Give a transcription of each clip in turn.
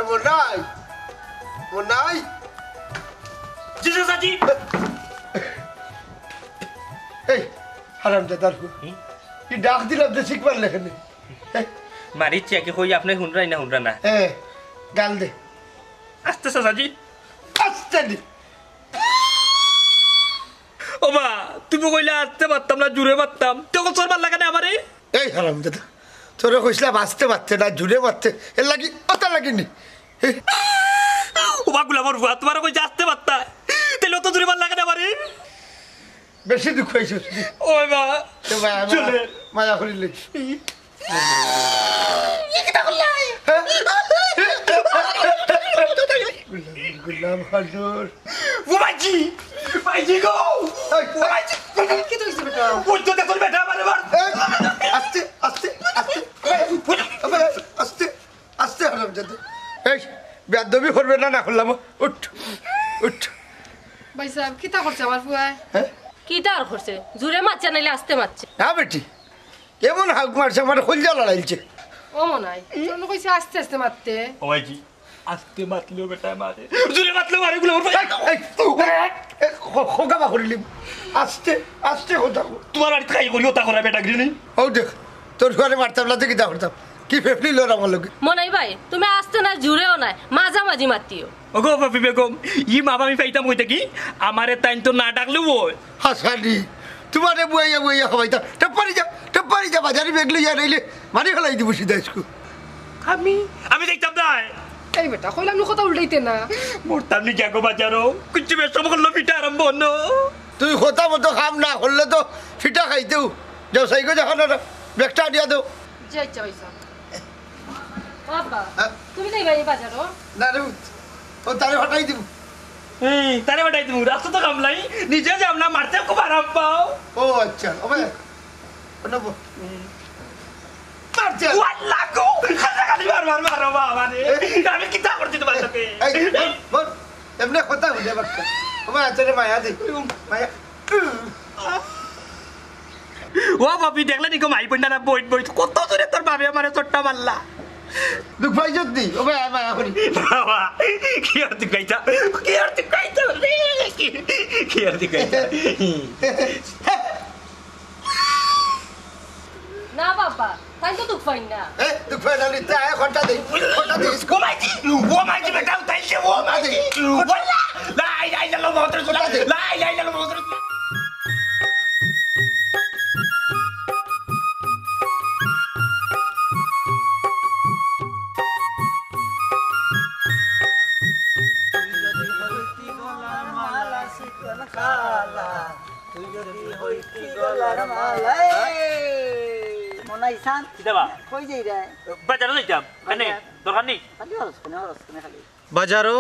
মোনাই মোনাই জি চাচাজি এই হারাম দাদার কি ডাক দিলাম তো শিখবার লেখেনি মারি চেকে কই আপনি হুনরাই না হুনরা না গাল দে আস্তে চাচাজি আস্তে দি ও মা তুমি কইলে আসতে পারতাম না জুড়ে পারতাম তখন তোর ভাল লাগে না আমারে এই হারাম দাদা তোরা কইসলাম আসতে পারছে না জুড়ে পারছে এর লাগি অতা লাগিনি ও বাগুলা মোর বুয়া তোমার কই আসতে পারতা তাহলে তো জুড়ে ভাল লাগে না আমারে বেশি দুঃখ হয়েছে ওই মা চলে মায়া করিলে গুলাম হাজুর ওবাজি ভাইজি গো কি তো হইছে বেটা বুঝতে দেখো বেটা আমারে মার আস্তে আস্তে আস্তে আস্তে আস্তে হারাম দাদা এই বেদবি করবে না না করলাম উঠ উঠ ভাই সাহেব কিতা করছে আমার ফুয়ায় হ্যাঁ কিটা আর করছে জুরে মারছে নাইলে আস্তে মারছে হ্যাঁ বেটি কেমন হাঁক মারছে আমার খোলজা লড়াইছে ও মনাই চল কইছে আস্তে আস্তে মারতে ওবাজি আস্তে মাতলো বেটা মারে জুড়ে মাতলো মারে গুলো খোকা করিলি আস্তে আস্তে কথা তোমার বাড়িতে খাই করি ওটা করা বেটা গিনি ও দেখ তোর ঘরে মারতাম না দেখি দা করতাম কি ফেফলি লোর আমার লোক মনাই ভাই তুমি আস্তে না জুরেও নাই মাঝামাঝি মারতিও ওগো বাপি বেগম ই মা বাবা পাইতাম কইতে কি আমারে তাইন তো না ডাকলে ওই হাসানি তোমারে বইয়া বইয়া হবাইতাম টপ্পারি যা বাজারে বেগলি যা রইলে মারি ফেলাই দিব সিধা স্কু আমি দেখতাম না এই বেটা কইলাম কথা উল্টাইতে না মরতাম নি জাগো বাজারো কুচি বেশ করলো পিঠা আরম্ভ ন তুই কথা মতো খাম না করলে তো ফিটা খাইতেও যাও সাইকো যখন ব্যাগটা দিয়া দাও যাই ভাই সাহেব বাবা তুমি নাই ভাই বাজারও না রে ও তারে হটাই দিব তারে বাটাই তুমি রাস্তা তো কামলাই নিজে যাম না মারতে খুব আরাম পাও ও আচ্ছা ওবে ওনা মারছে ওয়াল্লাহ গো খালি মার বাবা রে আমি কি তা করতে তোমার সাথে এই বল এমনে কথা হইলে বাক্কা ওমা আচরে মায়া দে মায়া ও বাপি দেখলে নিকো মাই পড়না না বই কত জোরে তোর বাবে আমারে চট্টা মারলা দুঃখ পাই যদি ওবে মায়া করি বাবা কি আর তুই কইতা রে কি আর তুই কইতা না বাবা তাই তো দুঃখ পাই না দুঃখ পাই না নিতে আয় ঘন্টা দে ও মাইজি বেটা তাইছে ও মাইজি ওয়াল্লাহ লা ইলাহা ইল্লাল্লাহ মুহাম্মাদুর রাসূলুল্লাহ লা ইলাহা ইল্লাল্লাহ মুহাম্মাদুর রাসূলুল্লাহ বাজারও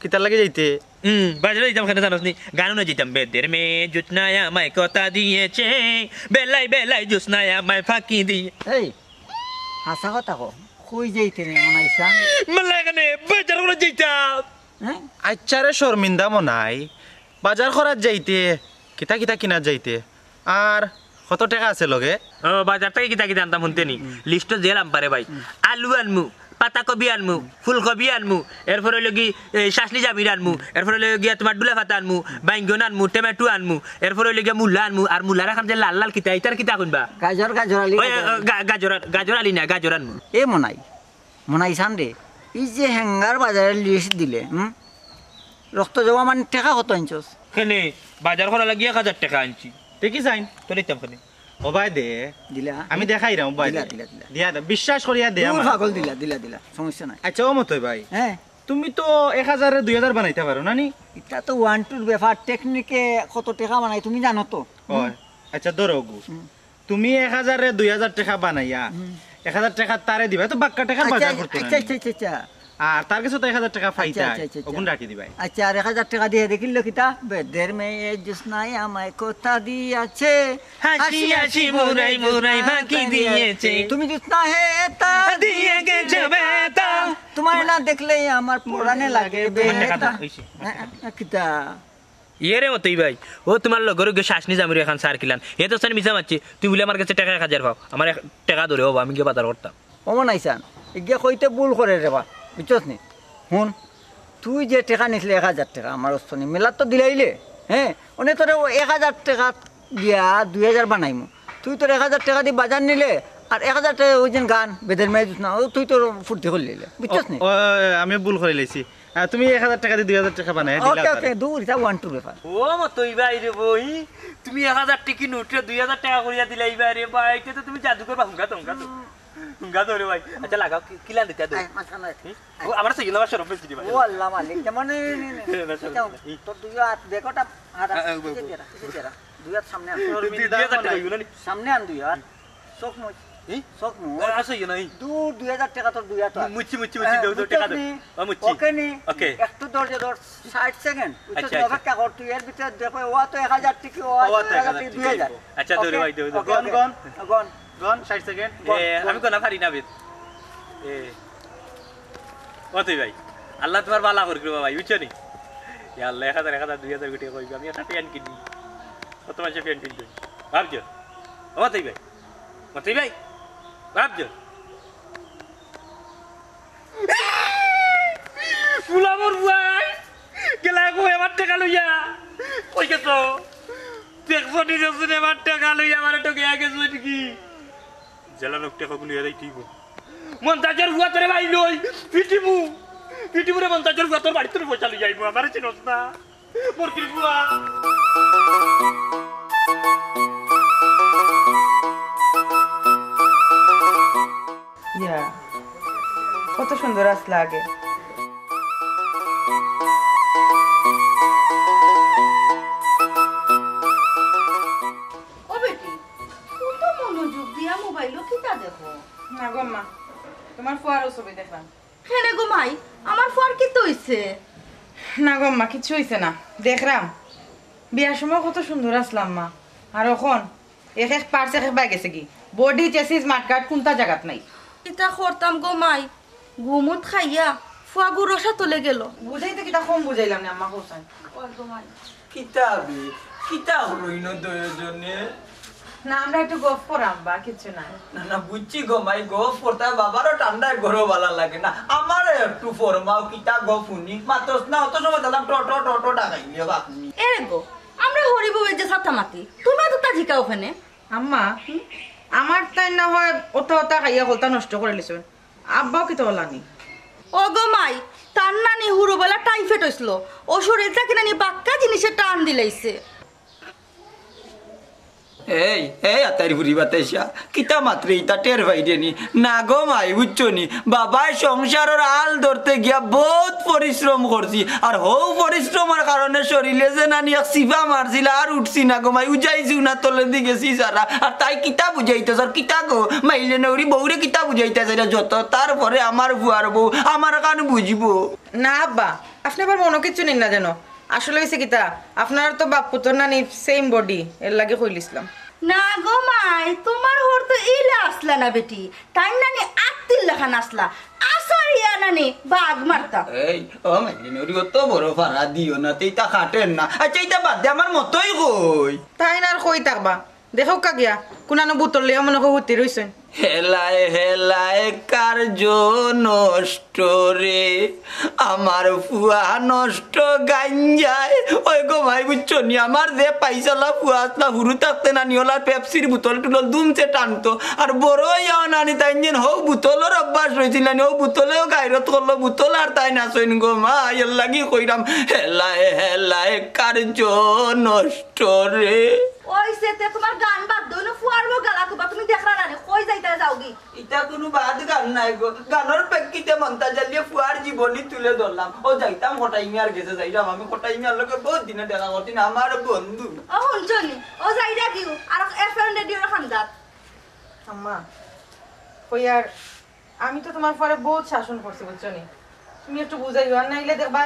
কিতা লাগে যাইতে বাজারে যাইতাম কেন জানোস নি গানও না যেতাম বেদের মে জুতনায়া মাই কথা দিয়েছে বেলাই বেলাই জুসনায়া মাই ফাঁকি দিয়ে এই হাসা কথা কো কই যাইতে রে মনাইছান মালা কেনে বাজার করে যাইতাম হ্যাঁ আচ্ছারে শর্মিন্দা মনাই বাজার করার যাইতে কিতা কিতা কিনা যাইতে আর কত টাকা আছে লগে বাজার থেকে কিতা কিতা আনতাম শুনতে নি লিস্ট জেলাম পারে ভাই আলু আনমু পাতাকপি আনমু ফুলকপি আনমু এরপরে লগি শাসনি জামির আনমু এরপরে লগিয়া তোমার ডুলা পাতা আনমু বাইঙ্গন আনমু টমেটো আনমু এরপরে লগিয়া মূলা আনমু আর মূলার এখন যে লাল লাল কিতা ইতার কিতা কোনবা গাজর গাজর আলি গাজর আলি না গাজর আনমু এ মনাইছান রে ই যে হ্যাঙ্গার বাজারে লিস্ট দিলে রক্ত জমা মানে টাকা কত আনছস কেনে বাজার করা লাগিয়া 1000 টাকা আনছি দেখি যাইন তো নিতাম কেনে ওবাই দে দিলা আমি দেখাই রাম ভাই দিলা দিলা দিলা দিয়া বিশ্বাস করিয়া দে দূর আমার পাগল দিলা দিলা দিলা সমস্যা নাই আচ্ছা ও মতই ভাই হ্যাঁ তুমি তো 1000 এর 2000 বানাইতে পারো না নি এটা তো ওয়ান টুর ব্যাপার টেকনিকে কত টাকা বানাই তুমি জানো তো হয় আচ্ছা ধরো গু তুমি 1000 এর 2000 টাকা বানাইয়া 1000 টাকা তারে দিবা তো বাক্কা টাকা বাজার করতে আচ্ছা আচ্ছা আচ্ছা আচ্ছা আর তার কাছে তো 1000 টাকা ফাইতা আচ্ছা, আচ্ছা, আচ্ছা। ওগুন রাখি দিবাই আচ্ছা আর 1000 টাকা দিয়ে দেখিল কিতা বেদের মেয়ে জুসনাই আমায় কথা দিয়াছে হাসি হাসি মুরাই মুরাই ফাঁকি দিয়েছে তুমি জুসনা হে তা দিয়ে গেছে বেতা তোমার না দেখলে আমার পরানে লাগে বেতা কিতা ইয়েরে মতই ভাই ও তোমার লগর গে শাসনি জামির এখন সার কিলান এ তো সানি মিছা মারছি তুই বলে আমার কাছে টাকা 1000 পাও আমার টাকা ধরে হবো আমি গিয়ে বাজার করতাম অমন আইসান এগিয়ে কইতে ভুল করে রে বা বুঝছস নি শুন তুই যে টাকা নিছিলি 1000 টাকা আমার অস্তনি মেলা তো দিলাইলে হ্যাঁ অনেক তোর 1000 টাকা দিয়া 2000 বানাইমু তুই তোর 1000 টাকা দিয়ে বাজার নিলে আর 1000 টাকা ওই যে গান বেদের মেয়ে দিস না তুই তোর ফুর্তি করলি বুঝছস নি আমি ভুল করে লাইছি তুমি 1000 টাকা দিয়ে 2000 টাকা বানাই দিলা ওকে ওকে দূর এটা 1 2 ব্যাপার ও মতই ভাই রে বই তুমি 1000 টাকা নোটে 2000 টাকা করিয়া দিলাই ভাই রে ভাই এটা তো তুমি জাদু করবা হুঙ্গা তো রে ভাই আচ্ছা লাগাও কিলা দিতে দাও ও আমার সই নাম্বার সরফ দিদি ভাই ও আল্লাহ মালিক যেমন তোর দুই হাত বেকটা হাত দুই হাত সামনে আন 2000 টাকা হইলো না সামনে আন দুই হাত চোখ মুচ চোখ মুচ আসো ইয়ে নাই দূর 2000 টাকা তোর দুই হাত মুচি দাও টাকা দাও মুচি ওকে নি ওকে একটু ধৈর্য ধর 60 সেকেন্ড তুই আচ্ছা, তো অপেক্ষা কর তুই এর ভিতরে দেখো ও তো 1000 টাকা ও 2000 আচ্ছা ধরে ভাই দাও গন 60 সেকেন্ড আমি কোনা পারি না বেত ওতই ভাই আল্লাহ তোমার বালা করে দিবা ভাই বুঝছো নি ইয়া আল্লাহ 1000 2000 কোটি কইবি আমি একটা ফ্যান কিনি কত মাসে ফ্যান কিনবি ভাবছো ওতই ভাই ভাবছো ফুলামর ভাই গেলা গো আমার টাকা লইয়া কই গেছো দেখছো নি যাচ্ছে আমার টাকা লইয়া আমার তো গিয়া গেছো কি জেলা লোক টাকা গুলো এরাই ঠিক মন্তাজের হুয়া তোরে ভাই লই পিটিমু রে মন্তাজের হুয়া তোর বাড়ি তোর পয়সা লই যাইবো আমার চিনস না মোর কি হুয়া ইয়া কত সুন্দর আসলে আগে ও বেটি কত মনোযোগ দিয়া মোবাইলও কিতা দেখো না গো মা তোমার ফুয়ারও ছবি দেখলাম হ্যাঁ গো মাই আমার ফোন কি তো হইছে না গো মা কিছু হইছে না দেখলাম বিয়ার সময় কত সুন্দর আসলাম মা আর এখন এক পার্স এক বাই গেছে কি বডি চেসিস মাঠঘাট কোনটা জায়গাত নাই এটা করতাম গো মাই ঘুমুত খাইয়া ফুয়াগু রসা তুলে গেল বুঝাইতে কিটা কম বুঝাইলাম না আম্মা হোসেন কিতা হইন দুইজনে না আমরা একটু গপ করাম বা কিছু নাই না বুঝছি গো মাই গপ করতে বাবারও ঠান্ডায় গরো ভালো লাগে না আমার একটু ফরমাও কিতা গপ শুনি মাতস না অত সময় দিলাম টো ডাকাইলিও আপনি এরে গো আমরা হরিবুবে যে ছাতামাতি তুমি তো তা ঝিকা ওখানে আম্মা আমার তাই না হয় ওটা খাইয়া হলতা নষ্ট করে লিছ আব্বাও কি তো হলানি ও গো মাই তার নানি হুরুবেলা টাইফয়েড হইছিল ও শরীরটা কিনা নি বাক্কা জিনিসের টান দিলাইছে এই আতারি ফুরি বাতাইসা কিতা মাত্র ইতা টের ভাইডেনি না গো মাই বুঝছো নি বাবাই সংসারের আল ধরতে গিয়া বহুত পরিশ্রম করছি আর হৌ পরিশ্রমের কারণে শরীরে যে নানি এক সিফা মারছিল আর উঠছি না গো মাই উজাইছি না তলে দি গেছি সারা আর তাই কিতা বুঝাইতে স্যার কিতা গো মাইলে নৌরি বউরে কিতা বুঝাইতে সেটা যত তারপরে আমার বুয়ার বউ আমার কান বুঝবো না আব্বা আপনি আবার মনে কিছু নিন না যেন আসলে হয়েছে কিতা আপনার তো বাপ পুত্র নানি সেম বডি এর লাগে কইলিছিলাম না গো মাই তোমার হর তো ইলা আসলা না বেটি তাই নানি আত্তিল লেখান আসলা আসরিয়া নানি বাঘ মারতা এই ও মাইলে নৌরি অত বড় ফাড়া দিও না তেইতা খাটেন না আচ্ছা এইটা বাদ দে আমার মতই কই তাই না আর কই থাকবা দেখো কা গিয়া কোনানো বোতল লিয়া মনে কই হতে রইছেন হেলায় কার্য নষ্ট রে আমার ফুয়া নষ্ট গাঞ্জায় ওই গো ভাই বুঝছো নি আমার যে পাইসালা ফুয়া আসলা হুরু থাকতে না নিওলা পেপসির বোতল টুতল দুমছে টানতো আর বড় ইয়াও নানি তাই যেন হৌ বোতলের অভ্যাস রয়েছিল না ও বোতলেও গাইরত করলো বোতল আর তাই না সইন গো মা এর লাগি কইরাম হেলায় কার্য নষ্ট রে ওই সেতে তোমার গান বাদ দই না ফুয়ারবো গালা কুবা তুমি দেখরা না কই যাইতা যাওগি এটা কোনো বাদ গান নাই গো গানের প্যাকিতে মন্তা জ্বালিয়ে ফুয়ার জীবনী তুলে ধরলাম ও যাইতাম কটাইমি আর গেছে যাইতাম আমি কটাইমি আর লোকে বহুত দিনে দেখা করছি না আমার বন্ধু ও হুনছনি ও যাইরা দিও আর এফএম রেডিওর খান্দাত আম্মা কই আর আমি তো তোমার পরে বহুত শাসন করছি বুঝছো নি তুমি একটু বুঝাইও আর নাইলে দেখবা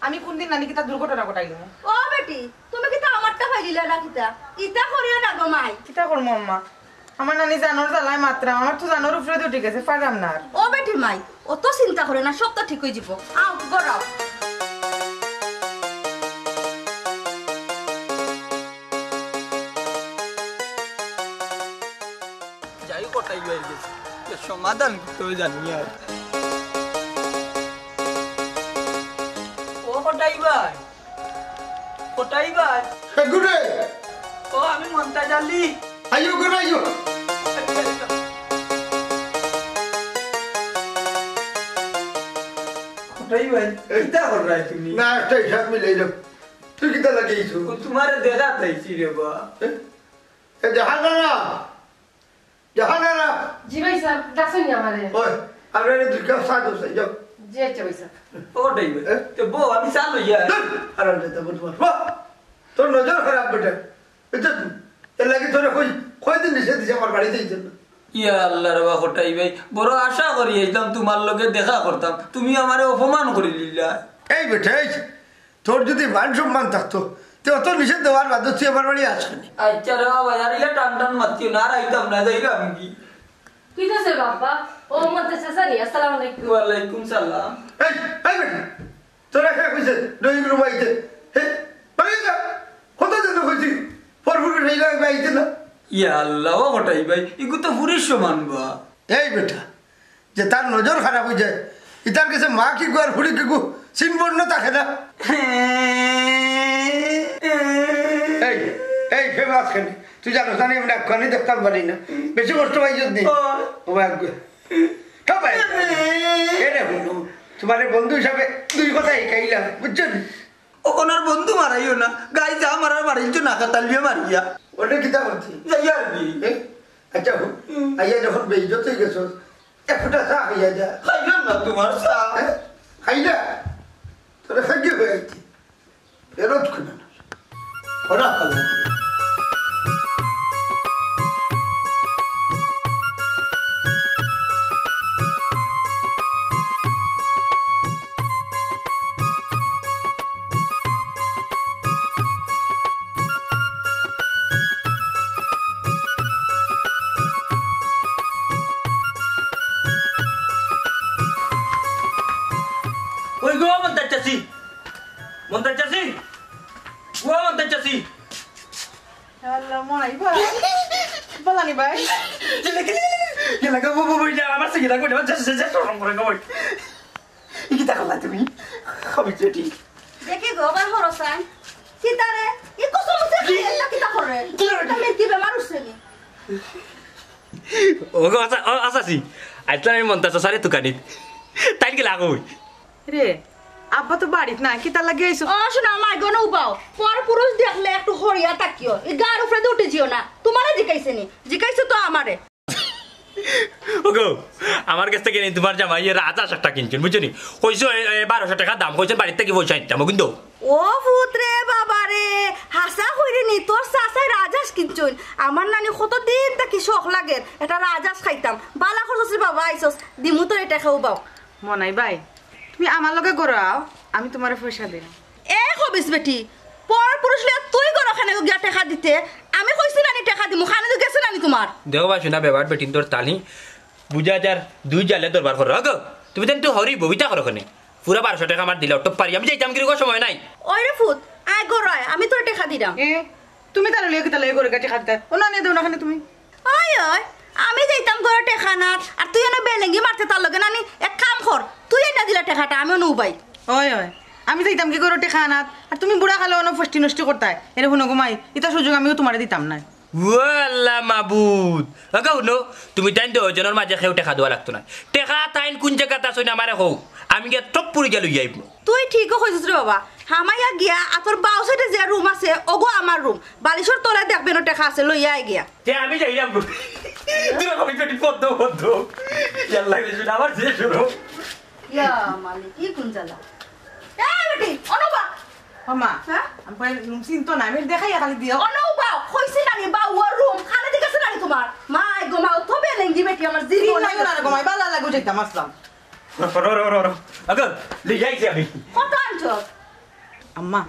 আমি কোনদিন নানি কিতা দুর্ঘটনা ঘটাইলাম ও বেটি তুমি কি তা আমারটা ফাইলিলা না কিতা ইতা করিও না গো মাই কিতা করবো আম্মা আমার নানি জানোর জ্বালায় মাত্রা আমার তো জানোর উপরে উঠে গেছে পারাম না আর ও বেটি মাই ও তো চিন্তা করে না সব তো ঠিক হয়ে যাব আও গড়াও যাই কটাই গেছে সমাধান তো জানি আর কোটাই ভাই কোটাই ভাই গুরে ও আমি মন্তাজ আলী আইও গুরে আইও কোটাই ভাই কিতা কর রাই তুমি না একটা হিসাব মিলাই দাও তুই কিতা লাগিয়েছো তোমার দেখা তাইছি রে বা এ জাহানারা জাহানারা জি ভাই সাহেব ডাকছেন আমারে ওই আপনারা দুই কাপ চা দাও যাও জি আচ্ছা ভাই সাহেব কোটাই ভাই তো বউ আমি চালু ইয়া আর যেতে বলবো তোর নজর খারাপ বেটা এটা এর লাগে তোরা কই দিন নিষেধ দিছে আমার বাড়িতে এই জন্য ইয়া আল্লাহ রে বা কোটাই ভাই বড় আশা করি আইতাম তোমার লগে দেখা করতাম তুমি আমারে অপমান করে দিলা এই বেটা এই তোর যদি মান সম্মান থাকতো তো অত নিষেধ দেওয়ার বাধ্য তুই আমার বাড়ি আসবি আচ্ছা রে বাবা আর ইলা টান টান মারতিও না আর আইতাম না যাইলাম কি কি আছে বাবা ও মতে সাসানি আসসালামু আলাইকুম ওয়ালাইকুম সালাম এই বেটা তোরা কে কইছে ড্রয়িং রুম আইতে হ্যাঁ বাড়ি যা কত দিন কইছি ফরফুরে নেই লাগে আইতে না ইয়া আল্লাহ ও কোটাই ভাই ইগু তো পুরিশ সমান বা এই বেটা যে তার নজর খারাপ হয়ে যায় ইতার কাছে মা কি গো আর ফুড়ি কি গো চিনবর না থাকে না এই এই ফেমাস খানি তুই জানো জানি আমি নাকখানি দেখতাম পারি না বেশি কষ্ট পাই যদি ও ভাই এটা বলুন তোমার বন্ধু হিসাবে দুই কথাই খাইলাম বুঝছেন ওনার বন্ধু মারাইও না গাই যা মারার মারিছো না কাতালবিয়া মারিয়া ওটা কিতা করছি যাই আর কি আচ্ছা আইয়া যখন বেইজত হয়ে গেছো একটা চা খাইয়া যা খাইলাম না তোমার চা খাইলা তোরা খাইয়ে হয়ে আইছি ফেরত খুলে না ওরা খাবে ওই গো মন্তাজ চাচি মন্তাজ চাচি ও মন্তাজ চাচি আল্লাহ মনাই ভাই বলানি ভাই গেলা গো বউ বই যা আমার সঙ্গে লাগবে না চাচি চাচি সরম করে গো কি তা করলা তুমি খবর চেটি দেখি গো বার হরসান সিতারে ই কসম সে কি কিতা করে তুমি কি বেমার হচ্ছে নি ও গো আসাসি আইতলা আমি মন্তাজ সারে তুকানি তাই কি লাগো রে আব্বা তো বাড়িত না কি তার লাগে আইছো ও শোনা মাই গনো উপাও পর পুরুষ দেখলে একটু হরিয়া তাকিও এই গার উপরে দিয়ে উঠে জিও না তোমারে জিকাইছে নি জিকাইছে তো আমারে ওগো আমার কাছ থেকে তোমার জামাই এর 1000 টাকা কিনছেন বুঝছনি কইছো 1200 টাকা দাম কইছেন বাড়িতে থেকে পয়সা নিতাম কিন্তু ও পুত্রে বাবা রে হাসা কইরে নি তোর সাসাই রাজাস কিনছুন আমার নানি কতদিন তাকি শখ লাগে এটা রাজাস খাইতাম বালা খরচি বাবা আইছস দিমু তো এটা খাও বাও মনাই ভাই তুমি আমার লগে গড়াও আমি তোমারে পয়সা দিই এ হবিস বেটি পর পুরুষ লিয়া তুই গরো খানে গিয়া টাকা দিতে আমি কইছি নানি টাকা দিমু খানে তো গেছে নানি তোমার দেখো বা শোনা বেবার বেটিন তোর তালি বুঝা যার দুই জালে দরবার করো গো তুমি দেন তুই হরি ববিতা করো খানে পুরা 1200 টাকা আমার দিলে অটো পারি আমি যাইতাম কি সময় নাই ওই রে ফুত আয় গরয় আমি তোর টাকা দিলাম এ তুমি তার লিয়ে কি তার লিয়ে করে গাটি খাতে ও না নিয়ে দেও না খানে তুমি ওই ওই আমি যাইতাম গরো টাকা না আর তুই এনে বেলেঙ্গি মারতে তার লগে নানি এক কাম কর তুই এনে দিলা টাকাটা আমি অনুবাই ওই ওই আমি যাইতাম কি করে টেকা আনাত আর তুমি বুড়া খালে অন ফষ্টি নষ্টি করতাই এরে শুনো ঘুমাই এটা সুযোগ আমিও তোমারে দিতাম না ওয়াল্লা মাবুদ আগা শুনো তুমি তাইন তো জনের মাঝে খেউ টেকা দেওয়া লাগতো না টেকা তাইন কোন জায়গাত আছে না আমারে হও আমি গিয়ে টপ পুরি গেল যাইব তুই ঠিকও কইছিস রে বাবা হামাইয়া গিয়া আর তোর বাউ সাইডে যে রুম আছে ওগো আমার রুম বালিশর তলায় দেখবে না টাকা আছে লইয়া আই গিয়া তে আমি যাইলাম তুই কবি পেটি পদ্ম পদ্ম ইয়াল্লা কিছু না আমার যে শুনো ইয়া মালিক কি কোন জ্বালা এ বেটি অনুবা মামা হ্যাঁ আমি কই চিন্তা না আমি দেখাই খালি দিও অনুবা কইছি নানি বাউ ওর রুম খালি দিকে আছে নানি তোমার মাই গো মাও তো বেলেঙ্গি বেটি আমার জিরি না না ঘুমাই বালা লাগু যাইতাম আসলাম রো আগা লি যাইছি আমি কত আনছো আম্মা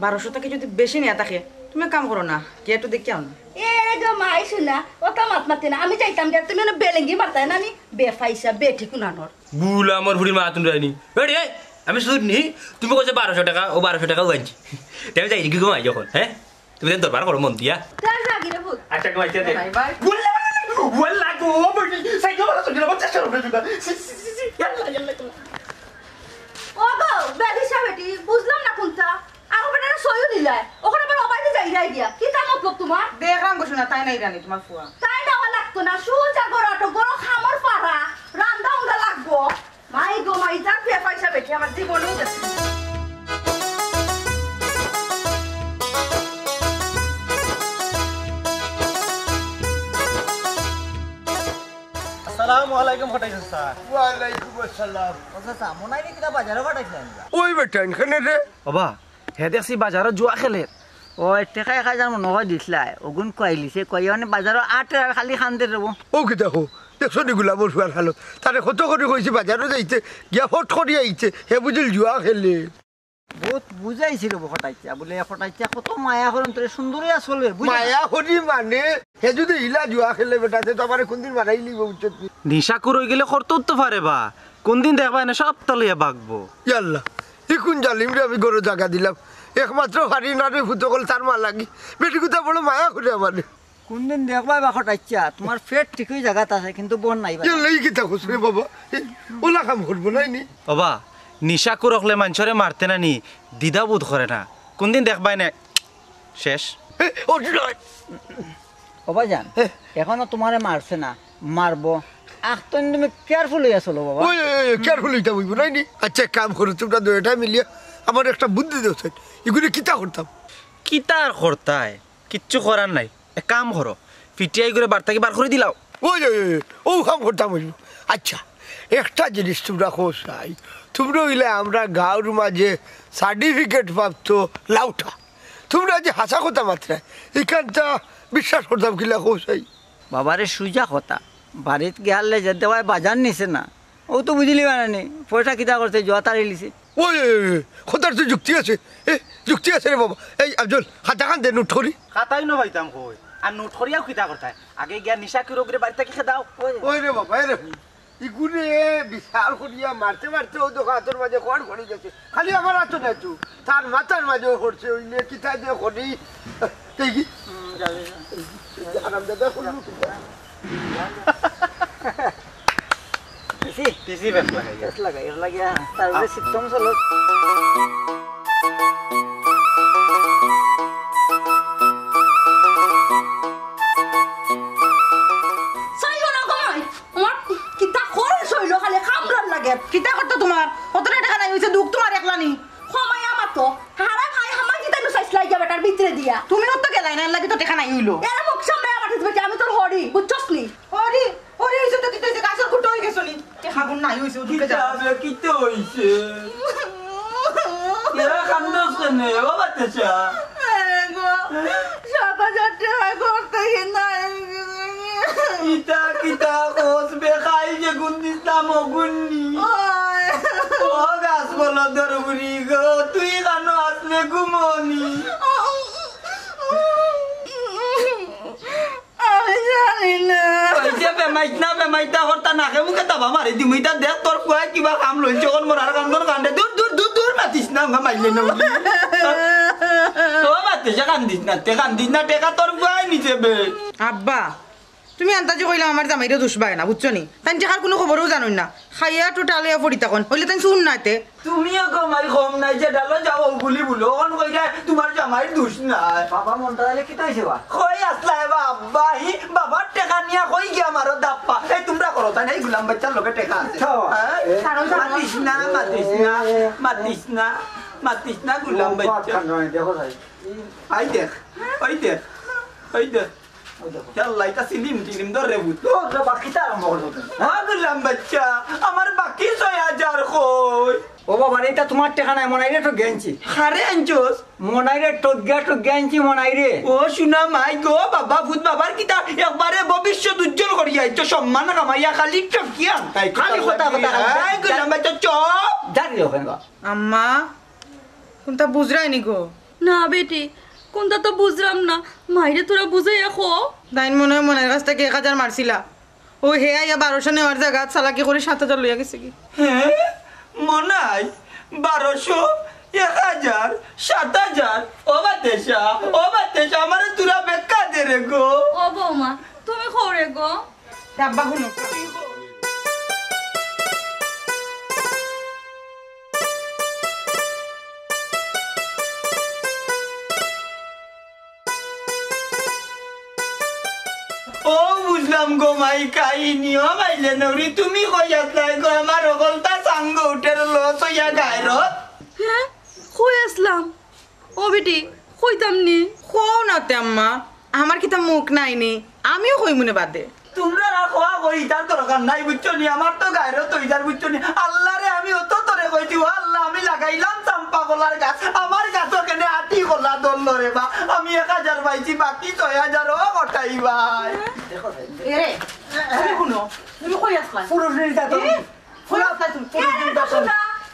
1200 টাকা যদি বেশি নিয়ে থাকে তুমি কাম করো না কি একটু দেখি আও না এ গো মাই শুনা অত মাত মাতে না আমি যাইতাম যে তুমি না বেলেঙ্গি মারতাই নানি বেফাইসা বেঠি কুনানোর বুলা আমার বুড়ি মা তুমি রাইনি এডি আমি শুনি তুমি কইছো 1200 টাকা ও 1200 টাকা ওয়াঞ্জি তুমি যাই কি ঘুমাই যখন হ্যাঁ তুমি দেন দরবার করো মন দিয়া তার লাগি রে ভূত আচ্ছা ঘুমাইতে দে বাই বাই ওয়াল্লা গো বড়ি সাইকেল বালা চলে বাচ্চা চলে না ইয়াল্লা ও গো বেবি সাহেব বেটি বুঝলাম না কোনটা আমার বেটারে সইও দিলাই ওখানে আবার অবাইতে যাই গিয়া কি তা মতলব তোমার দেখলাম গো শোনা তাই নাই রানী তোমার ফুয়া তাই দেওয়া লাগতো না সুজা গড়াটো গড় খামর পাড়া রান্দা উন্দা লাগবো মাই গো মাই যাক বিয়া পয়সা বেটি আমার জীবনই গেছে আসসালামু আলাইকুম হটাই স্যার ওয়ালাইকুম আসসালাম আচ্ছা মনাই কিটা বাজারে পাঠাইছিলেন ওই বেটা এখানে রে বাবা হে দেখছি বাজারত জুয়া খেলে ও টেকা 1000 মন নগদ দিছলা ওগুন কইলিছে কই মানে বাজারত 8 আর খালি খান্দে রব ও কি দেখো দেখছো নি গুলাবর ফুয়ার হালত তারে কত করে কইছি বাজারে যাইতে গিয়া ফট করি আইছে হে বুঝিল জুয়া খেলে বহুত বুঝাইছিল ফটাইছা বলে ফটাইছা কত মায়া করন তোরে সুন্দরই আসলে মায়া করি মানে হে যদি ইলা জুয়া খেলে বেটাতে তো আমারে কোনদিন মারাই লিব উচিত নিশা করই গেলে করতেও তো পারে বা কোনদিন দেখবা না সব তলিয়া বাগবো ইয়াল্লা ইকুন জালিম রে আমি গরো জায়গা দিলাম একমাত্র হারি না রে ফুটকল তার মা লাগি বেটি কথা বড় মায়া করে আমারে কোনদিন দেখবা বা ফটাইছা তোমার পেট ঠিকই জায়গাত আছে কিন্তু বন নাই বা ইয়াল্লা ই কিতা কইছ রে বাবা ওলা কাম করব নাই নি বাবা নিশা করকলে মানুষরে মারতে না নি দিদা বোধ করে না কোনদিন দেখবাই না শেষ ও নয় বাবা জান এখনো তোমারে মারছে না মারবো আখতন তুমি কেয়ারফুল হইয়া চলো বাবা ওই কেয়ারফুল হইতা হইব নাই নি আচ্ছা কাম করো তোমরা দুইটা মিলিয়া আমার একটা বুদ্ধি দেও এগুলি কিতা করতাম কি তার করতায় কিচ্ছু করার নাই এক কাম করো পিটিআই করে বার্তাকে বার করে দিলাও ওই ও কাম করতাম হইল আচ্ছা একটা জিনিস তোমরা খোঁজাই তোমরা হইলে আমরা গাঁর মাঝে সার্টিফিকেট প্রাপ্ত লাউটা তোমরা যে হাসা কথা মাত্রায় এখানটা বিশ্বাস করতাম কিলা খোঁজাই বাবারে সুজা কথা বাড়িত গেলে যে দেওয়ায় বাজার নিছে না ও তো বুঝলি মানে পয়সা কিতা করছে জোয়া তাড়ি লিছে ওই কথার তো যুক্তি আছে যুক্তি আছে রে বাবা এই আফজল হাতা খান দে নোট করি খাতাই ন পাইতাম কই আর নোট করিয়াও কিতা করতায় আগে গিয়া নিশা করে বাড়িতে কি খেদাও ওই রে বাবা রে ইগুনে বিশাল করিয়া মারতে মারতে ও তো হাতের মাঝে কড় ঘড়ি গেছে খালি আমার হাতে না তু তার মাথার মাঝেও করছে ওইলে কিতা দিয়ে করি দেখি আরাম দাদা করলু তিসি বেশ লাগাই লাগাই লাগিয়া তারপরে সিস্টেম চলো কিতা করতো তোমার কতটা টাকা নাই হইছে দুঃখ তোমার একলা নি সময় আমার তো হারা ভাই হামাই জিতা নুসাইছ লাগি বেটার ভিতরে দিয়া তুমি তো গেলাই না লাগি তো টাকা নাই হইলো এরা মুখ সামনে আমার বেটি আমি তোর হরি বুঝছস নি ওরে ওরে হইছে তো কিতা হইছে গাছের ফুটো হই গেছনি টাকা গুণ নাই হইছে ওদিকে যা কিতে হইছে এরা কান্দছ কেনে ও বাচ্চা গো ৭,০০০ টাকা করতে নাই কিতা কিতা কোস বেখাই যে গুন্দিস নাম গুন্নি ও গাছ বলো দরগুরি গো তুই কানো আসলে ঘুমনি আমি জানি না কইছে বেমাইতা হরতা নাকে মুখে তাবা মারি দিমু ইতা দেখ তোর কুয়া কিবা কাম লইছে কোন মরার কান্দর কান্দে দূর মাতিস না মাইলে না উলি ও বাচ্চা কান্দিস না টেকা তোর কুয়াই নিছে বে আব্বা তুমি আন্তাজি কইলাম আমার জামাইরে দুষবাই না বুঝছো নি তাই টাকার কোনো খবরও জানোই না খাইয়া টোটালে পড়ি তখন হইলে তাই শুন নাইতে তুমিও কমাই কম নাই যে ডালো যাও গুলি বুলো অন কইরা তোমার জামাই দুষ নাই বাবা মনটা তাহলে কি তাইছে বা কই আসলা বাবা হি বাবার টাকা নিয়া কই গিয়া মারো দাপ্পা এই তোমরা করো তাই এই গুলাম বাচ্চার লগে টাকা আছে মাতিস না গুলাম বাচ্চা আই দেখ ওই দেখ Yalla ita silim dor rebut. Baকি তা আরম্ভ করব তুমি। হ্যাঁ গুলাম বাচ্চা আমার বাকি ৬০০০ কই। ও বাবা এটা তোমার টাকা নাই মনাইরে তো গেঞ্চি। হারে আনছস মনাইরে তো গেঞ্চি মনাইরে। ও শুনা মাই গো বাবা ভূত বাবার কিতা একবারে ভবিষ্যৎ উজ্জ্বল করিয়া তো সম্মান কামাইয়া খালি টকিয়া। খালি কথা এই গুলাম বাচ্চা চপ। জানি ওখানে গো। আম্মা কোনটা বুঝরাই নি গো না বেটি কোনটা তো বুঝলাম না মাইরে তোরা বুঝে রাখো দাইন মনে হয় মনের কাছ থেকে ১০০০ মারছিলা ও হে আইয়া ১২০০ নেওয়ার জায়গা চালাকি করে ৭০০০ লইয়া গেছে কি হ্যাঁ মনাই ১২০০ ১০০০ ৭০০০ ও বাতেশা আমারে তুরা বেকা দে রে গো ও বৌমা তুমি খরে গো আব্বা শুনো আসলাম গো মাই কাহিনীও মাইলে নরি তুমি কই আসলাই গো আমার অগলতা সাঙ্গ উঠের লস হইয়া গায়রত হ্যাঁ কই আসলাম ও বেটি কইতাম নি কও না তে আম্মা আমার কি তা মুখ নাই নি আমিও কই মনে বাদে তোমরা রাখোয়া কই তার দরকার নাই বুঝছো নি আমার তো গায়রত হইতার বুঝছো নি আল্লাহ রে আমি অত তোরে কইছি ও আল্লাহ আমি লাগাইলাম চাম্পা কলার গাছ আমার গাছ কেনে আটি কলা দল রে বা আমি 1000 পাইছি বাকি 6000 ও কটাই ভাই এরে তুমি শুনো তুমি কই আসলা পুরুষের দাদা কই আসলা তুমি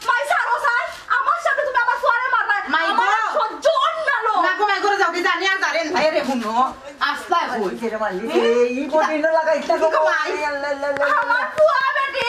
মাই সারো সার আমার সাথে তুমি আমার সোয়ারে মারলাই মাই গো। আমার সহ্য অন্যালো না গো মাই করে যাও কি জানি আর জানেন ভাই রে শুনো আসলা কই এই বডিন লাগাইতা গো মাই আমার ফুয়া বেটি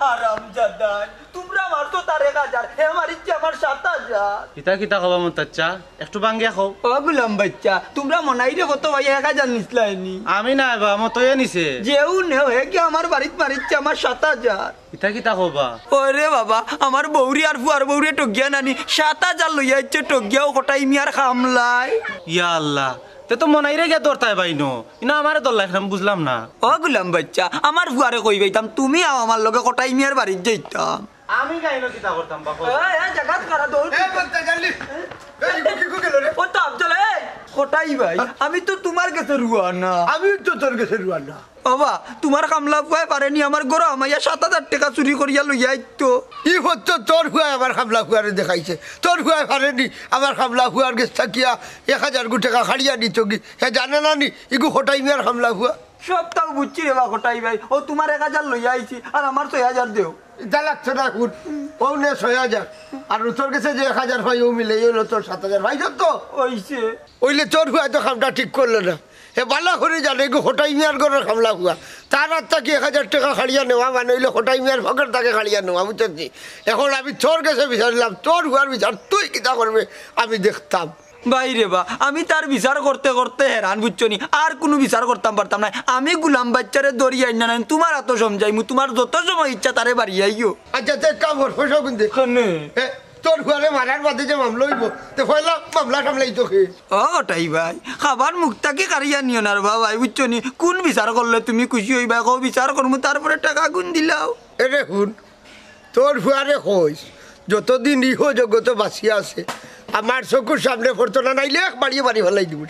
হারাম জাদা তোমরা মারতো তার 1000 হে আমার ইচ্ছে আমার 7000 কিতা কিতা কবা মন তাচ্চা একটু বাঙ্গিয়া খাও ও গুলাম বাচ্চা তোমরা মনাই রে কত ভাই 1000 নিছলাইনি আমি না বা মতয়ে নিছে যেও নেও হে কি আমার বাড়িত মারিচ্ছে আমার 7000 কিতা কিতা কবা ওরে বাবা আমার বৌরি আর ফুয়ার বৌরি টগিয়া নানি 7000 লইয়া ইচ্ছে টগিয়াও কটাই মিয়ার খামলাই ইয়া আল্লাহ তে তো মনাইরে গিয়া দরতায় বাইনো ইনা আমারে দর লাইলাম বুঝলাম না ও গুলাম বাচ্চা আমার ফুয়ারে কই বাইতাম তুমি আও আমার লগে কটাই মিয়ার বাড়িত যাইতাম আমি গাইনো কিতা করতাম বাবা এই জায়গা করা দৌড় এ বলতে জানলি এই কি গেল রে ও তো আফজল এই কটাই ভাই আমি তো তোমার কাছে রুয়া না আমি তো তোর কাছে রুয়ানা বাবা তোমার কামলা ফুয়ায় পারেনি আমার গরো আমাইয়া 7000 টাকা চুরি করিয়া লইয়া আইতো ই হচ্ছে তোর হুয়া আমার খামলা হুয়ারে দেখাইছে তোর হুয়ায় পারেনি আমার খামলা হুয়ার গেছ থাকিয়া 1000 টাকা খাড়িয়া নিত কি হে জানে না নি ইগু হটাই মিয়ার খামলা হুয়া সব তাও বুঝছি রে বা কটাই ভাই ও তোমার 1000 লইয়া আইছি আর আমার 6000 দেও যা লাগছে না কুট ও নে 6000 আর তোর কাছে যে 1000 হয় ও মিলে হলো তোর 7000 ভাই তো ওইছে ওইলে তোর হুয়া তো খামটা ঠিক করলো না হে বালা করে জানে ইগু হটাই মিয়ার ঘরের খামলা হুয়া তার আর তাকে 1000 টাকা খাড়িয়া নেওয়া মানে হইলে হটাই মিয়ার ফকের তাকে খাড়িয়া নেওয়া বুঝছি এখন আমি তোর কাছে বিচারলাম তোর হুয়ার বিচার তুই কিতা করবে আমি দেখতাম বাইরে বা আমি তার বিচার করতে করতে হেরান বুঝছো নি আর কোনো বিচার করতাম পারতাম না আমি গুলাম বাচ্চারে দরিয়াই না তোমার এত সমঝাইমু তোমার যত সময় ইচ্ছা তারে বাড়ি আইও আচ্ছা তে কাম কর পয়সা কিন্তু তোর ঘরে মারার বাদে যে মামলা হইব তো পয়লা মামলা সামলাই তোকে ও ওটাই ভাই খাবার মুখটাকে কারিয়া নিও না রে ভাই বুঝছো নি কোন বিচার করলে তুমি খুশি হইবা কও বিচার করমু তারপরে টাকা গুণ দিলাও এরে শুন তোর ফুয়ারে কইস যতদিন ইহ জগত বাঁচিয়া আছে আমার চকুর সামনে পড়তো না নাইলে বাড়িয়ে বাড়ি ফেলাই দিব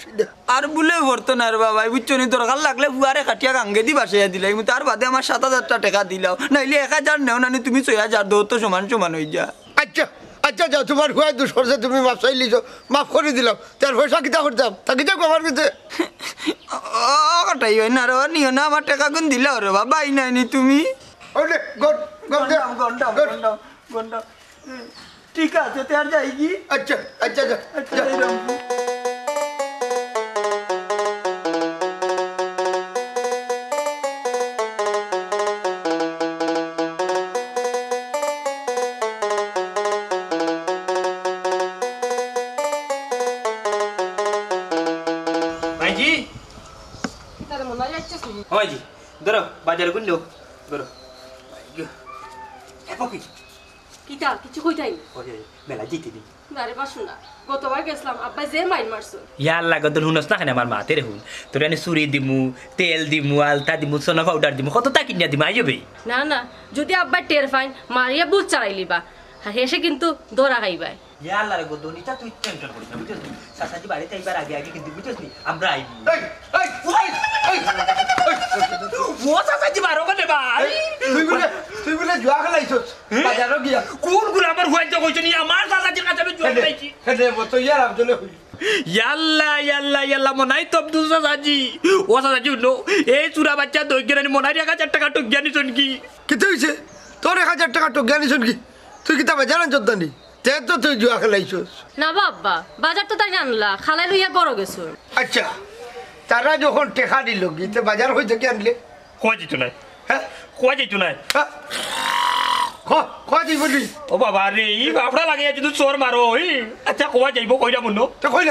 আর বলে ভরতো না রে বাবা বুঝছো নি দরকার লাগলে ফুয়ারে কাটিয়া গাঙ্গে দি বাসাইয়া দিলাই তার বাদে আমার 7000 টাকা দিলাও নাইলে 1000 নেও না তুমি 6000 দো তো সমান সমান হয়ে যা আচ্ছা আচ্ছা যাও তোমার ফুয়ায় দুষ করছে তুমি মাফ চাই লিছো মাফ করে দিলাম তার পয়সা কিতা করতাম তাকে যাও আমার কাছে ও কাটাই হয় না রে নিও না আমার টাকা গুণ দিলাও রে বাবা আই নাইনি তুমি ওলে গড গড গন্ডা ঠিক আছে তে আর যাই কি আচ্ছা আচ্ছা যা আচ্ছা ভাইজি তার মনে হয় যাচ্ছে ভাইজি ধরো বাজারে গুন দাও ধরো কিটা কিছু কইতাই মেলা জিতে দিই আরে বাসু না গতবার গেছিলাম আব্বা যে মাইন মারছো ইয়ার লাগা তোর হুনস না খানে আমার মা তেরে হুন তোর এনে চুরি দিমু তেল দিমু আলতা দিমু সোনা পাউডার দিমু কত তা কিনিয়া দিমু আইবে না না যদি আব্বা টের ফাইন মারিয়া বুঝ চালাইলিবা আর হেসে কিন্তু দৌড়া খাইবাই ইয়ার লাগা গদনিটা তুই টেনশন করিস না বুঝছিস সাসাজি বাড়িতে আইবার আগে আগে কিন্তু বুঝছিস আমরা আইবি এই এই ও সাসাজি বারো করে ভাই তুই বলে জুয়া খেলাইছস বাজারও গিয়া কোন গুলা আমার হইতে কইছ নি আমার সাসাজির কাছে আমি জয় পাইছি হেডে মতো ইয়ার আবজলে হই ইয়াল্লা ইয়াল্লা ইয়াল্লা মনাই তো আব্দুল সাসাজি ও সাসাজি নো এই চুরা বাচ্চা দইগেরানি মনাই 1000 টাকা তো জ্ঞানী শুন কি কিতে হইছে তোর 1000 টাকা তো জ্ঞানী শুন কি তুই কিতা বাজার আনছদানি তে তো তুই জুয়া খেলাইছস না বাবা বাজার তো তাই আনলা খালাই লইয়া বড় গেছো আচ্ছা তারা যখন টেকা দিল গিতে বাজার হইতে কি আনলে কোয়া যেত না হ্যাঁ কোয়া যেত না খোঁজি বলি ও বাবা রে ই বাপড়া লাগে যদি চোর মারো ই আচ্ছা কোয়া যাইব কইরা মুনো তো কইল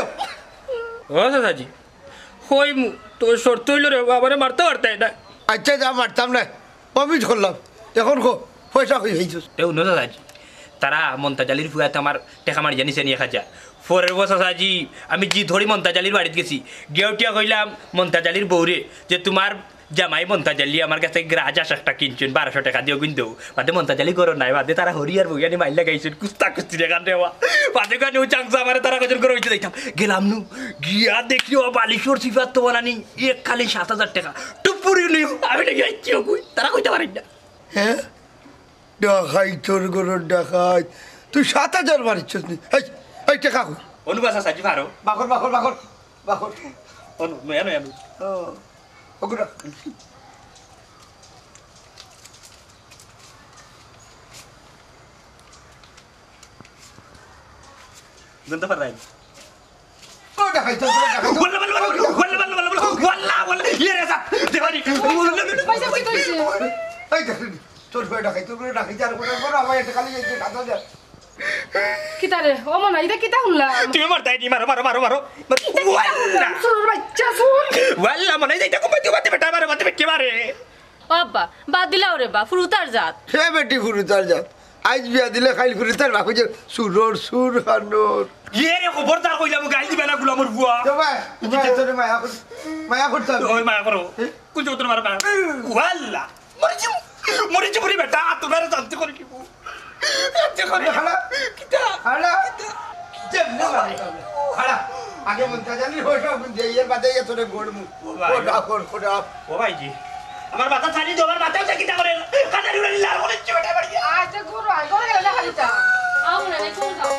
ও সাসাজি কই মু তো শর্ত হইল রে বাবারে মারতে পারতে না আচ্ছা যা মারতাম না অমিত করলাম এখন কো পয়সা হই হইছস এও নো সাসাজি তারা মন্তাজালির ফুয়াতে আমার টেকা মারি জানিছে নি 1000 পরের বছর সাজি আমি জি ধরি মন্তাজ আলীর বাড়িতে গেছি গেউটিয়া কইলাম মন্তাজ আলীর বউরে যে তোমার জামাই মন্তাজ আলী আমার কাছে রাজাস একটা কিনছেন 1200 টাকা দিও কিন্তু বাদে মন্তাজ আলী করো নাই বাদে তারা হরিয়ার বইয়ানি মাইল লাগাইছেন কুস্তা কুস্তি রেখান দেওয়া বাদে কানে ও চাংসা আমার তারা কজন করে হইতে দেখতাম গেলাম নু গিয়া দেখিও বালিশোর সিফাত তো বানানি এক খালি 7000 টাকা টুপুরি লিও আমি নাকি আইছি কই তারা কইতে পারেন না হ্যাঁ ডাকাই তোর গরুর ডাকাই তুই 7000 মারিচ্ছিস নি এই টাকা কই অনুবাসা সাজি পারো বাকর বাকর বাকর বাকর অনু নয়া নয়া ও ওগুলা জানতে পারাই ও ডাকাই তোর ডাকাই ওয়াল্লা ইয়ে রেসা দেবানি পয়সা কই কইছে এই দেখুন তোর বড় ডাকাই তোর বড় ডাকাই যার বড় বড় আমার এটা খালি এই কথা দে কিতা রে ও মনে এটা কিতা শুনলাম তুমি মারতাই দি মারো মারো মারো মারো ওয়াল্লা শুন বাচ্চা শুন ওয়াল্লা মনে যাইতা কো বাতি বাতি বেটা মারে বাতি কে মারে আব্বা বাদ দিলাও রে বা ফুরুতার জাত হে বেটি ফুরুতার যা আজ বিয়া দিলে খাইল ফুরুতার বাকু যে সুরর সুর হানোর ইয়ে রে খবরদার কইলাম গাল দিবে না গুলামর বুয়া তুমি তোর মায়া করতে ওই মায়া করো কুজ তোর মারো না ওয়াল্লা মরিছি পুরি বেটা তোমার শান্তি করে কিবু শান্তি করে হালা কিটা হালা যেমনে মারে হালা আগে মনটা জানি হইছো যে বাদে তোরে গোড়মু কোডা কোডা ও ভাইজি আমার মাথা ছাড়ি দাও আমার মাথাও কিটা করে কাটারি উড়ালি লাল করে চোটা বাড়ি আচ্ছা গুরু আই করে গেল খালিটা আও না নে কোন যাও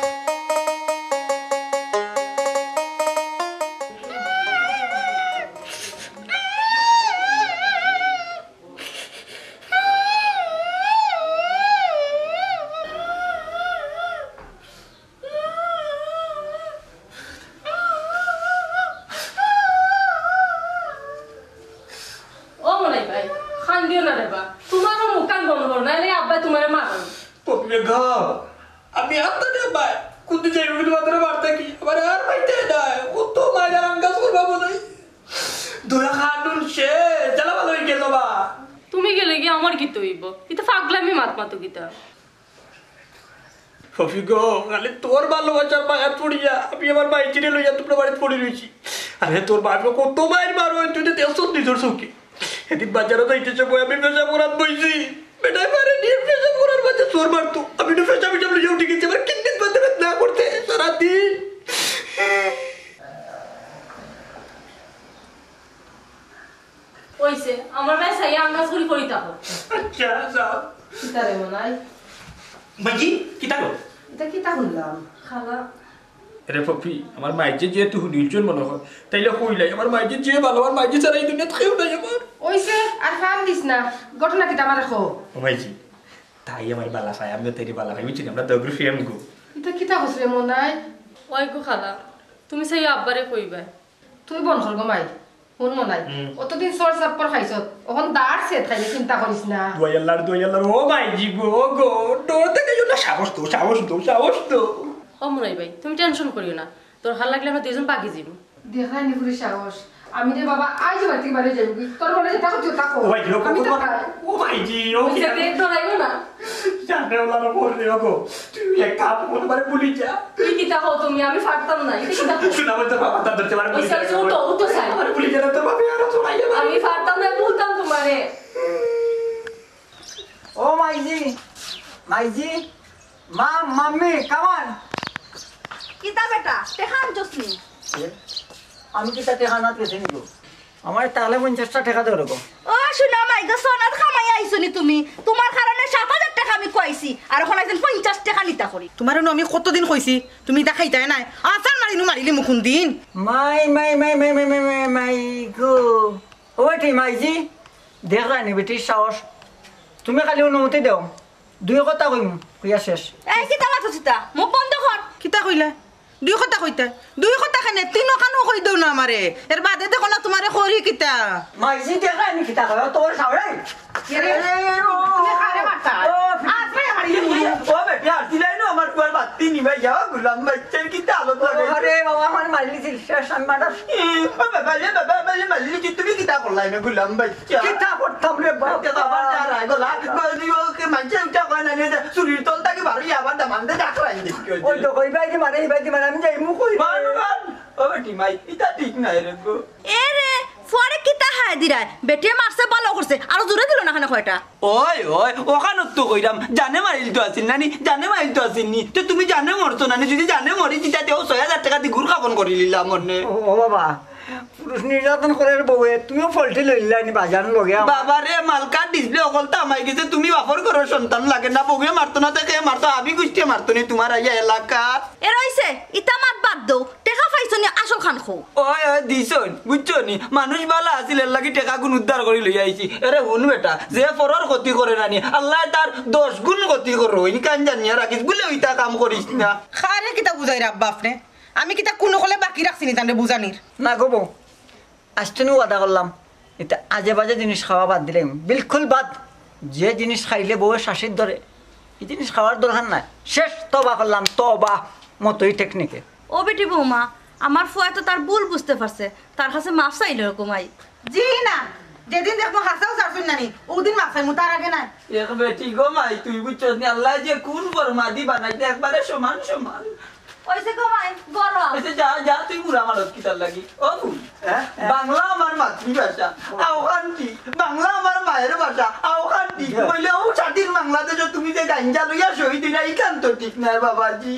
পপিয়ে ঘর আমি আত্মা দে ভাই কুদি যাই রুবি মাত্র মারতা কি আবার আর পাইতে নাই ও তো মাইরা রাঙ্গাস করবা বলাই দোয়া খানুন সে জ্বালা ভালো হয়ে গেল বা তুমি গেলে কি আমার কি তৈব এটা পাগলামি মাত মাতো কিতা পপি গো খালি তোর ভালোবাসার মায়া পড়িয়া আমি আমার ভাই চিনে লইয়া তোর বাড়িতে পড়ে রয়েছি আরে তোর বাপকে কত মায়ের মারো তুই তো দেড়শো নিজের চৌকি এদিন বাজারও যাইতেছে বই আমি পেশা করাত বইছি বেটাই পারে নিয়ে পেশা করার বাচ্চা চোর মারতো আমি তো পেশা পেশা লইয়া উঠে গেছি এবার কিন দিন বাদে না করতে সারাদিন ওইছে আমার ভাই সাই আঙ্গাস করি করি তাকো আচ্ছা যাও কিতা রে মনাই মাজি কিতা গো এটা কিতা শুনলাম খালা রে পপি আমার মাইজে যেহেতু হুনিলজন মনে হয় তাইলে কইলাই আমার মাইজে যে ভালো আমার মাইজে ছাড়া এই দুনিয়া কেউ নাই আমার ওইছে আর ফাম দিস না ঘটনা কিতা আমার দেখো ও মাইজি তাই আমার বালা খাই আমিও তাইরে বালা খাই বুঝছি আমরা দগ্রু ফেম গো এটা কিতা হসরে মনাই ওই গো খালা তুমি সাই আব্বারে কইবা তুই বন করগো মাই শুন মনাই অতদিন সর সাপ্পর খাইছত এখন দাঁড় সে খাইলে চিন্তা করিস না দুয়াল্লার ও মাইজি গো গো ডোর থেকে জন্য সাহস তো ও মনাই ভাই তুমি টেনশন করিও না তোর হাল লাগলে আমরা দুইজন বাকি যাবো দেখাই নি পুরি সাহস আমি রে বাবা আজ বাড়ি বাড়ি যাবি তোর বলে যে তাকো তাকো ও মাইজি আমি তো ও মাইজি ও কি ওইছে দেখ ধরাইও না জানে ওলা না পড়ে গো তুই এক কাপ মনে মানে ভুলি যা তুই কি তাকো তুমি আমি ফাটতাম না এটা কি তাকো শোনা বলতে বাবা তার ধরতে পারে ওইছে উঠো সাই আমার ভুলি যা তোর বাবা আর চড়াই যাবে আমি ফাটতাম না বলতাম তোমারে ও মাইজি মা মাম্মি কামান কিতা বেটা টেকা আনছসনি আমি কি তাতে খানাত গেছি নিগো আমার তাহলে 50টা টাকা দেবো গো ও শুনা মাই গো সোনাত খামাই আইছনি তুমি তোমার কারণে 7000 টাকা আমি কইছি আর এখন আইছেন 50 টাকা নিতা করি তোমার আমি কতদিন কইছি তুমি দেখাইতাই নাই আসার মারিলি মুখুন দিন মাই গো ও বেটি মাইজি দেখলা নি বেটির সাহস তুমি খালি অনুমতি দেও 2 কথা কইম কইয়া শেষ এই কিতা মাথা চিতা মুখ বন্ধ কর কিতা কইলা 2 কথা কইতা 2 কথা খানে 3 কানো কই দেও না আমারে এর বাদে দেখো না তোমারে করি কিতা মাইজি দেখলা নি কিতা কয় তোর সাউরে তুমি খারে মারতা আসরে মারিলি ও বেটি আসিলাই না আমার কুয়ার বাতি নিবাই যাও গুলাম বাচ্চার কিতা আলোচ লাগে আরে বাবা আমার মারলি ছিল শেষ আমি মারা বাবা মারলি কি তুমি কিতা করলাই না গুলাম বাচ্চা কিতা করতাম রে বাচ্চা আবার যা রাই গলা গদিও কে মানছে উঠা কয় না নে চুরির তল তাকে বাড়ি আবার দামানতে ডাকরাই ওই তো কই ভাই দি মানে আমি যাই মু কই ও বেটি মাই এটা ঠিক নাই রে গো এ রে পরে কি তা হায় দিরা বেটিয়ে মারছে ভালো করছে আর জোরে দিল না খানে কয়টা ওই ওখানে তো কইরাম জানে মারিল তো আসিল নানি জানে মারিল তো আসিলনি তো তুমি জানে মরতো নানি যদি জানে মরি চিতা তেও ৬০০০ টাকা দি ঘুর খাপন করি লিলাম মনে ও বাবা পুরুষ নির্যাতন করে বউয়ে তুমিও ফলটি লইলা নি বাজার লগে বাবা রে মালকা ডিসপ্লে অকলতা আমাই গেছে তুমি বাপর ঘর সন্তান লাগে না বউয়ে মারতো না তাকে মারতো আবি গুষ্টি মারতো নি তোমার আইয়া এলাকা এ রইছে ইতা মাত বাদ দাও টেকা পাইছনি আসল খান খো ওই দিছন বুঝছো নি মানুষ বালা আছিল এর লাগি টাকা গুণ উদ্ধার করে লই আইছি এরে হুন বেটা যে পরর ক্ষতি করে নানি আল্লাহ তার 10 গুণ ক্ষতি করো ইন কান জানিয়া রাখিস বলে ওইটা কাম করিস না খারে কিতা বুঝাই রাব্বা আপনি আমি কিতা কোনো কলে বাকি রাখছিনি তান্ডে বুঝানির না গো বউ আজটনু ওয়াদা করলাম এটা আজে বাজে জিনিস খাওয়া বাদ দিলাম বিলকুল বাদ যে জিনিস খাইলে বউয়ের শাসির ধরে এই জিনিস খাওয়ার দরকার নাই শেষ তবা করলাম তবা মতোই টেকনিকে ও বেটি বৌমা আমার ফুয়া তো তার ভুল বুঝতে পারছে তার কাছে মাফ চাইল এরকমাই জি না যেদিন দেখবো হাসাও সারছুন নানি ওদিন মাফাই মু তার আগে নাই এক বেটি গো মাই তুই বুঝছস নি আল্লাহ যে কোন ফরমাদি বানাইতে একবারে সমান সমান ওইসে কমাই গরম আচ্ছা যা যা তুই পুরা মালত কি তার লাগি ও বাংলা আমার মাতৃভাষা আওখান্তি বাংলা আমার মায়ের ভাষা আওখান্তি বলে ও স্বাধীন বাংলাদেশ তুমি যে গাঞ্জা লইয়া শহীদ দিনা ইখান তো ঠিক নাই বাবাজি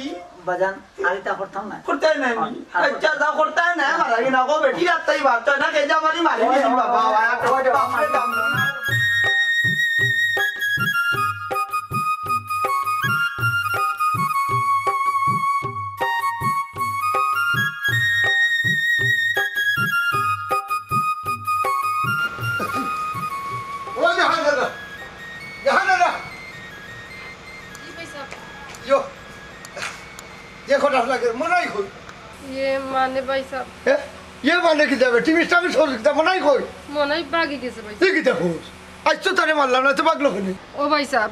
বাজান আরিতা করতাম না করতে নাই আচ্ছা যা করতে নাই মারা গিনা গো বেটি রাত্তাই বাচ্চা না কে জামারি মারি দিছি বাবা মানে ভাই সাহেব ये माने की जावे टीवी स्टार में छोड़ देता मनाई कोई মনাই বাগি গেছে ভাই ये की देखो आज तो तारे मारलाम ना तो बागलो कने ও ভাই সাহেব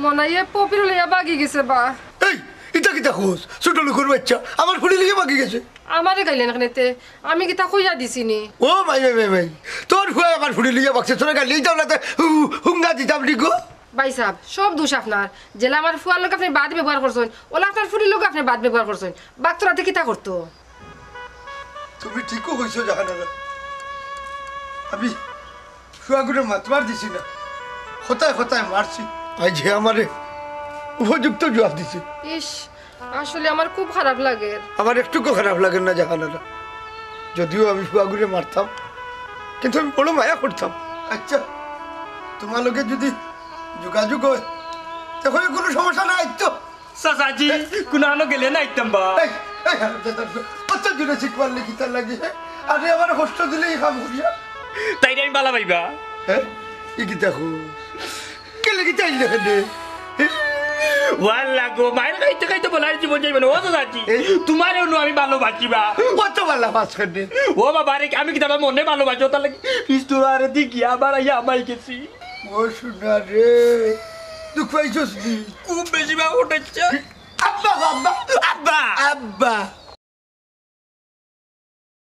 মনাই পপির লইয়া বাগি গেছে বা এই এটা কি দেখো ছোট লোকের বাচ্চা আমার ফুলি লিগে বাকি গেছে আমারে গাইলেন এখানেতে আমি কি তা কইয়া দিছিনি ও ভাই ভাই ভাই তোর ফুয়া আমার ফুলি লিগে বাকছে তোরা গালি যাও না হুঙ্গা দিতাম লিগো ভাই সাহেব সব দোষ আপনার জেলা আমার ফুয়ার লোক আপনি বাদ ব্যবহার করছেন ওলা আপনার ফুলির লোক আপনি বাদ ব্যবহার করছেন বাক্তরাতে কিতা করতো তুমি ঠিকও হইছো জাহানা আমি ফুয়াগুলো মাতবার দিছি না হতায় হতায় মারছি আজ যে আমারে উপযুক্ত জবাব দিছে ইস আসলে আমার খুব খারাপ লাগে আমার একটুকু খারাপ লাগে না জাহানারা যদিও আমি ফুয়াগুলো মারতাম কিন্তু আমি বড় মায়া করতাম আচ্ছা তোমার লোকে যদি যোগাযোগ হয় তখন কোনো সমস্যা নাই তো চাচাজি কোনানো গেলে না আইতাম বা কত জুড়ে শিখবার লিখি তার লাগে আরে আমার কষ্ট দিলেই কাম করিয়া তাই আমি বালা পাইবা হ্যাঁ ই কি দেখো কে লেগে চাই দেখে ওয়াল্লা গো মায়ের খাইতে খাইতে বলার জীবন যাইবে না ও চাচাজি তোমারও নো আমি ভালোবাসিবা কত ভালো বাস করে ও বাবা রে আমি কি তোমার মনে ভালোবাসো তার লাগে পিস্তল আরে দেখি আবার আইয়া আমাই গেছি ও শোনা রে দুঃখ পাইছস নি খুব বেশি বা উঠেছে আব্বা আব্বা আব্বা আব্বা